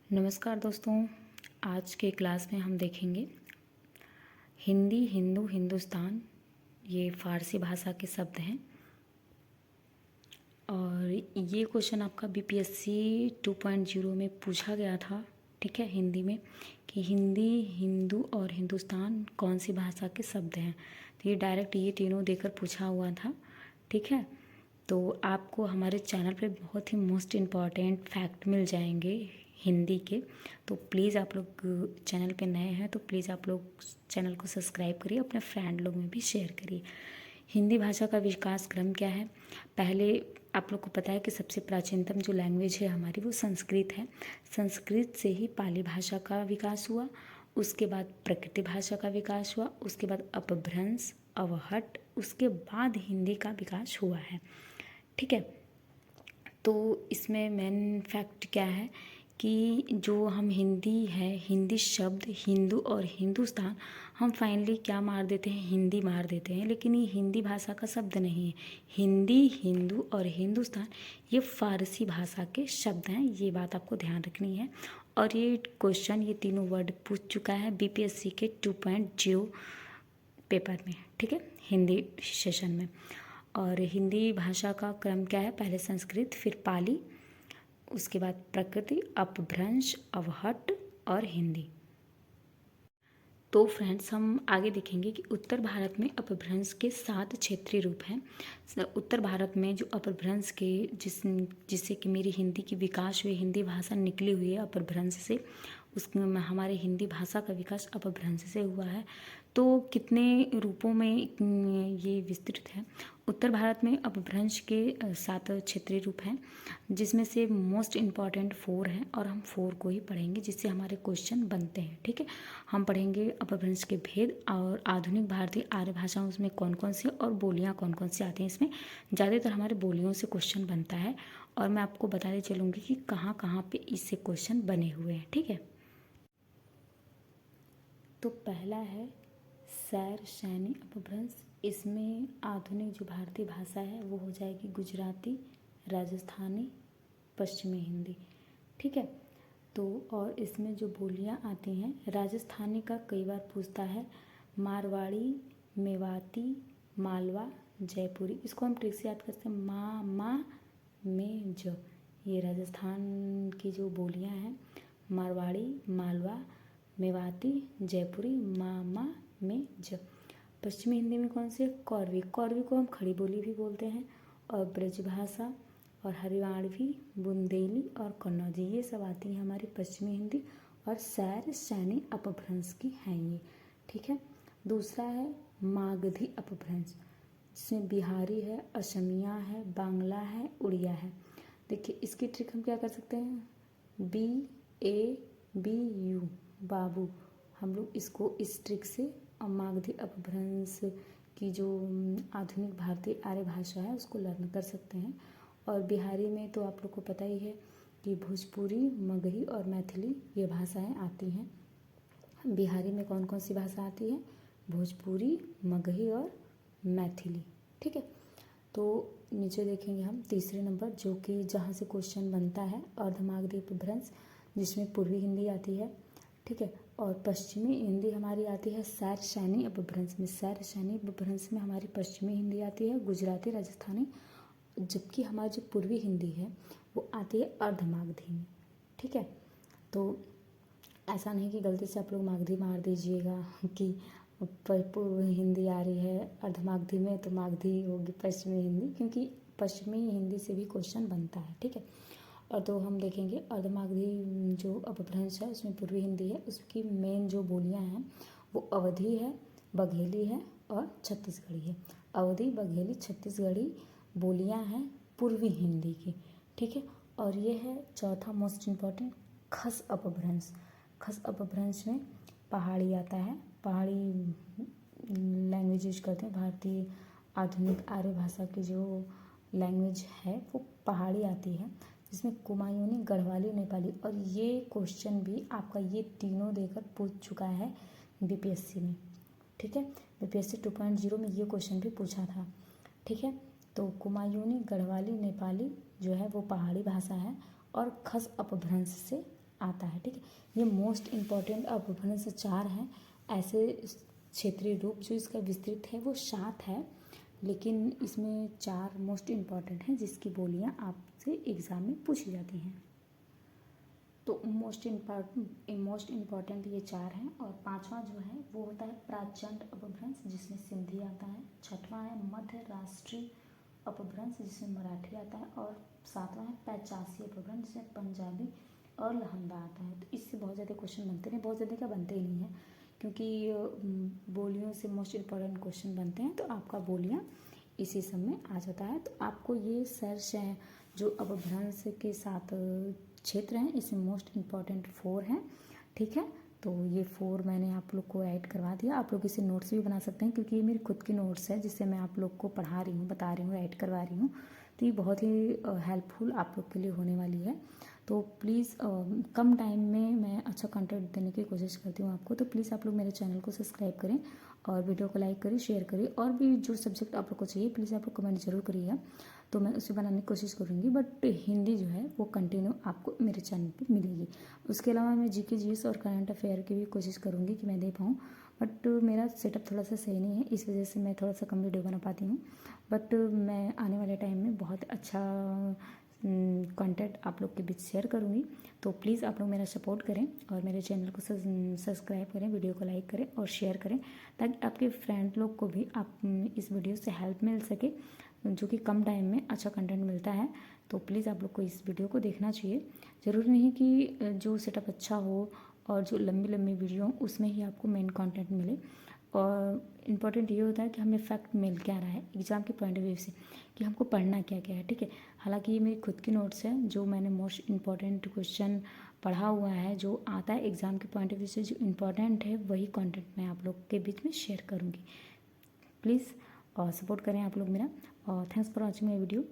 नमस्कार दोस्तों। आज के क्लास में हम देखेंगे हिंदी, हिंदू, हिंदुस्तान। ये फ़ारसी भाषा के शब्द हैं और ये क्वेश्चन आपका बीपीएससी 2.0 में पूछा गया था। ठीक है, हिंदी में कि हिंदी, हिंदू और हिंदुस्तान कौन सी भाषा के शब्द हैं। तो ये डायरेक्ट ये तीनों देकर पूछा हुआ था। ठीक है, तो आपको हमारे चैनल पे बहुत ही मोस्ट इम्पॉर्टेंट फैक्ट मिल जाएंगे हिंदी के। तो प्लीज़ आप लोग चैनल पे नए हैं तो प्लीज़ आप लोग चैनल को सब्सक्राइब करिए, अपने फ्रेंड लोग में भी शेयर करिए। हिंदी भाषा का विकास क्रम क्या है। पहले आप लोग को पता है कि सबसे प्राचीनतम जो लैंग्वेज है हमारी वो संस्कृत है। संस्कृत से ही पाली भाषा का विकास हुआ, उसके बाद प्रकृति भाषा का विकास हुआ, उसके बाद अपभ्रंश, अवहट, उसके बाद हिंदी का विकास हुआ है। ठीक है, तो इसमें मेन फैक्ट क्या है कि जो हम हिंदी है, हिंदी शब्द हिंदू और हिंदुस्तान, हम फाइनली क्या मार देते हैं, हिंदी मार देते हैं, लेकिन ये हिंदी भाषा का शब्द नहीं है। हिंदी, हिंदू और हिंदुस्तान ये फ़ारसी भाषा के शब्द हैं। ये बात आपको ध्यान रखनी है। और ये क्वेश्चन, ये तीनों वर्ड पूछ चुका है बीपीएससी के 2.0 पेपर में। ठीक है, हिंदी सेशन में। और हिंदी भाषा का क्रम क्या है, पहले संस्कृत, फिर पाली, उसके बाद प्रकृति, अपभ्रंश, अवहट और हिंदी। तो फ्रेंड्स, हम आगे देखेंगे कि उत्तर भारत में अपभ्रंश के 7 क्षेत्रीय रूप हैं। उत्तर भारत में जो अपभ्रंश के जिससे कि मेरी हिंदी की विकास हुई, हिंदी भाषा निकली हुई है अपभ्रंश से, उसमें हमारे हिंदी भाषा का विकास अपभ्रंश से हुआ है। तो कितने रूपों में ये विस्तृत है। उत्तर भारत में अपभ्रंश के 7 क्षेत्रीय रूप हैं, जिसमें से मोस्ट इम्पॉर्टेंट 4 हैं और हम 4 को ही पढ़ेंगे जिससे हमारे क्वेश्चन बनते हैं। ठीक है, हम पढ़ेंगे अपभ्रंश के भेद और आधुनिक भारतीय आर्य भाषाओं में कौन कौन सी और बोलियां कौन कौन सी आती हैं। इसमें ज़्यादातर हमारे बोलियों से क्वेश्चन बनता है और मैं आपको बताते चलूँगी कि कहाँ कहाँ पे इससे क्वेश्चन बने हुए हैं। ठीक है, तो पहला है सैर सैनी अपभ्रंश। इसमें आधुनिक जो भारतीय भाषा है वो हो जाएगी गुजराती, राजस्थानी, पश्चिमी हिंदी। ठीक है, तो और इसमें जो बोलियां आती हैं, राजस्थानी का कई बार पूछता है, मारवाड़ी, मेवाती, मालवा, जयपुरी। इसको हम ट्रिक से याद करते हैं, मा में ज। ये राजस्थान की जो बोलियां हैं, मारवाड़ी, मालवा, मेवाती, जयपुरी, मा में ज। पश्चिमी हिंदी में कौन से, कौरवी। कौरवी को हम खड़ी बोली भी बोलते हैं। और ब्रजभाषा और हरियाणवी, बुंदेली और कन्नौजी, ये सब आती हैं हमारी पश्चिमी हिंदी और सैर सैनी अपभ्रंश की हैं ये। ठीक है, दूसरा है मागधी अपभ्रंश, जिसमें बिहारी है, असमिया है, बांग्ला है, उड़िया है। देखिए इसकी ट्रिक हम क्या कर सकते हैं, BABU, बाबू। हम लोग इसको इस ट्रिक से मागधी अपभ्रंश की जो आधुनिक भारतीय आर्य भाषा है उसको लर्न कर सकते हैं। और बिहारी में तो आप लोग को पता ही है कि भोजपुरी, मगही और मैथिली ये भाषाएं आती हैं। बिहारी में कौन कौन सी भाषा आती है, भोजपुरी, मगही और मैथिली। ठीक है, तो नीचे देखेंगे हम तीसरे नंबर, जो कि जहाँ से क्वेश्चन बनता है, अर्धमागधी अपभ्रंश, जिसमें पूर्वी हिंदी आती है। ठीक है, और पश्चिमी हिंदी हमारी आती है सैर सैनी अपभ्रंश में। सैर सैनी अपभ्रंश में हमारी पश्चिमी हिंदी आती है, गुजराती, राजस्थानी, जबकि हमारी जो पूर्वी हिंदी है वो आती है अर्धमागधी में। ठीक है, तो ऐसा नहीं कि गलती से आप लोग मागधी मार दीजिएगा कि पूर्व हिंदी आ रही है अर्धमागधी में तो मागधी होगी पश्चिमी हिंदी, क्योंकि पश्चिमी हिंदी से भी क्वेश्चन बनता है। ठीक है, और तो हम देखेंगे अर्धमागधी जो अपभ्रंश है उसमें पूर्वी हिंदी है, उसकी मेन जो बोलियां हैं वो अवधी है, बघेली है और छत्तीसगढ़ी है। अवधी, बघेली, छत्तीसगढ़ी बोलियां हैं पूर्वी हिंदी की। ठीक है, और ये है चौथा मोस्ट इम्पॉर्टेंट, खस अपभ्रंश। खस अपभ्रंश में पहाड़ी आता है, पहाड़ी लैंग्वेज यूज करते हैं। भारतीय आधुनिक आर्य भाषा की जो लैंग्वेज है वो पहाड़ी आती है, जिसमें कुमायूनी, गढ़वाली, नेपाली। और ये क्वेश्चन भी आपका ये तीनों देकर पूछ चुका है बीपीएससी में। ठीक है, बीपीएससी 2.0 में ये क्वेश्चन भी पूछा था। ठीक है, तो कुमायूनी, गढ़वाली, नेपाली जो है वो पहाड़ी भाषा है और खस अपभ्रंश से आता है, ठीक है। ये मोस्ट इम्पॉर्टेंट अपभ्रंश 4 हैं। ऐसे क्षेत्रीय रूप जो इसका विस्तृत है वो 7 है, लेकिन इसमें 4 मोस्ट इम्पॉर्टेंट हैं जिसकी बोलियां आपसे एग्ज़ाम में पूछी जाती हैं। तो मोस्ट इम्पॉर्टेंट ये 4 हैं। और 5वां जो है वो होता है प्राचंड अपभ्रंश, जिसमें सिंधी आता है। 6वां है मध्य राष्ट्रीय अपभ्रंश, जिसमें मराठी आता है। और 7वां है पैचासी अपभ्रंश, जिसमें पंजाबी और लहंदा आता है। तो इससे बहुत ज़्यादा क्वेश्चन बनते हैं, बहुत ज़्यादा क्या बनते ही नहीं हैं, क्योंकि बोलियों से मोस्ट इम्पॉर्टेंट क्वेश्चन बनते हैं। तो आपका बोलियाँ इसी सब में आ जाता है। तो आपको ये सर्च है जो अपभ्रंश के 7 क्षेत्र हैं, इसमें मोस्ट इम्पॉर्टेंट 4 हैं, ठीक है। तो ये 4 मैंने आप लोग को ऐड करवा दिया। आप लोग इसे नोट्स भी बना सकते हैं, क्योंकि ये मेरी खुद की नोट्स है जिससे मैं आप लोग को पढ़ा रही हूँ, बता रही हूँ, ऐड करवा रही हूँ। तो ये बहुत ही हेल्पफुल आप लोग के लिए होने वाली है। तो प्लीज़ कम टाइम में मैं अच्छा कंटेंट देने की कोशिश करती हूँ आपको। तो प्लीज़ आप लोग मेरे चैनल को सब्सक्राइब करें और वीडियो को लाइक करें, शेयर करें। और भी जो सब्जेक्ट आप लोग को चाहिए प्लीज़ आप लोग कमेंट जरूर करिएगा, तो मैं उसे बनाने की कोशिश करूँगी। बट हिंदी जो है वो कंटिन्यू आपको मेरे चैनल पे मिलेगी। उसके अलावा मैं जीके जीएस और करंट अफेयर की भी कोशिश करूँगी कि मैं दे पाऊँ, बट मेरा सेटअप थोड़ा सा सही नहीं है, इस वजह से मैं थोड़ा सा कम वीडियो बना पाती हूँ। बट मैं आने वाले टाइम में बहुत अच्छा कंटेंट आप लोग के बीच शेयर करूँगी। तो प्लीज़ आप लोग मेरा सपोर्ट करें और मेरे चैनल को सब्सक्राइब करें, वीडियो को लाइक करें और शेयर करें, ताकि आपके फ्रेंड लोग को भी आप इस वीडियो से हेल्प मिल सके, जो कि कम टाइम में अच्छा कंटेंट मिलता है। तो प्लीज़ आप लोग को इस वीडियो को देखना चाहिए। ज़रूरी नहीं कि जो सेटअप अच्छा हो और जो लंबी लंबी वीडियो उसमें ही आपको मेन कंटेंट मिले। और इम्पॉर्टेंट ये होता है कि हमें फैक्ट मिल क्या रहा है एग्ज़ाम के पॉइंट ऑफ व्यू से, कि हमको पढ़ना क्या क्या है, ठीक है। हालांकि ये मेरी खुद की नोट्स है, जो मैंने मोस्ट इम्पॉर्टेंट क्वेश्चन पढ़ा हुआ है, जो आता है एग्ज़ाम के पॉइंट ऑफ व्यू से, जो इम्पॉर्टेंट है वही कंटेंट मैं आप लोग के बीच में शेयर करूँगी। प्लीज़ सपोर्ट करें आप लोग मेरा। और thanks for watching my video.